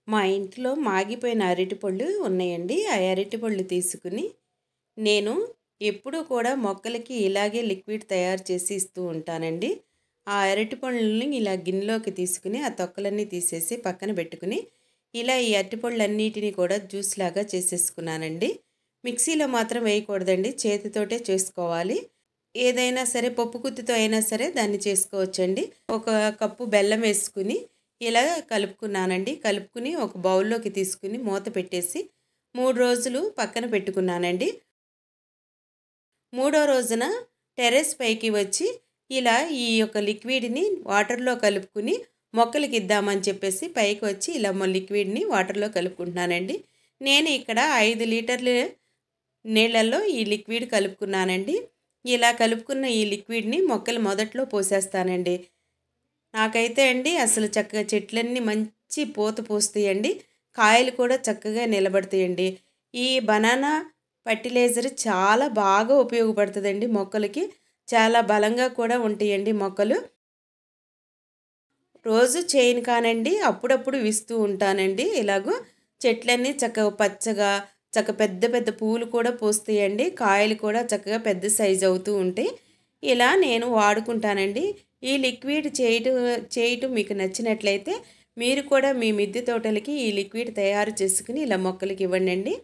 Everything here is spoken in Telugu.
మా ఇంట్లో మాగిపోయిన అరటిపళ్ళు ఉన్నాయండి. ఆ అరటిపళ్ళు తీసుకుని నేను ఎప్పుడూ కూడా మొక్కలకి ఇలాగే లిక్విడ్ తయారు చేసి ఇస్తూ ఉంటానండి. ఆ అరటిపళ్ళని ఇలా గిన్నెలోకి తీసుకుని ఆ తొక్కలన్నీ తీసేసి పక్కన పెట్టుకుని ఇలా ఈ అరటిపళ్ళన్నిటిని కూడా జ్యూస్ లాగా చేసేసుకున్నానండి. మిక్సీలో మాత్రం వేయకూడదండి, చేతితోటే చేసుకోవాలి. ఏదైనా సరే పప్పు గుత్తితో అయినా సరే దాన్ని చేసుకోవచ్చండి. ఒక కప్పు బెల్లం వేసుకుని ఇలా కలుపుకున్నానండి. కలుపుకుని ఒక బౌల్లోకి తీసుకుని మూత పెట్టేసి 3 రోజులు పక్కన పెట్టుకున్నానండి. మూడో రోజున టెర్రస్ పైకి వచ్చి ఇలా ఈ యొక్క లిక్విడ్ని వాటర్లో కలుపుకుని మొక్కలకి ఇద్దామని చెప్పేసి పైకి వచ్చి ఇలా లిక్విడ్ని వాటర్లో కలుపుకుంటున్నానండి. నేను ఇక్కడ 5 లీటర్ల నీళ్ళల్లో ఈ లిక్విడ్ కలుపుకున్నానండి. ఇలా కలుపుకున్న ఈ లిక్విడ్ని మొక్కలు మొదట్లో పోసేస్తానండి. నాకైతే అండి అసలు చక్కగా చెట్లన్నీ మంచి పూత పూస్తాయండి. కాయలు కూడా చక్కగా నిలబడతాయండి. ఈ బనానా ఫర్టిలైజర్ చాలా బాగా ఉపయోగపడుతుందండి మొక్కలకి. చాలా బలంగా కూడా ఉంటాయండి మొక్కలు. రోజు చేయను కానండి, అప్పుడప్పుడు ఇస్తూ ఉంటానండి. ఇలాగూ చెట్లన్నీ చక్కగా పచ్చగా పెద్ద పెద్ద పూలు కూడా పూస్తాయండి. కాయలు కూడా చక్కగా పెద్ద సైజు అవుతూ ఉంటాయి. ఇలా నేను వాడుకుంటానండి. ఈ లిక్విడ్ చేయటం మీకు నచ్చినట్లయితే మీరు కూడా మీ మిద్దె తోటలకి ఈ లిక్విడ్ తయారు చేసుకుని ఇలా మొక్కలకి ఇవ్వండి.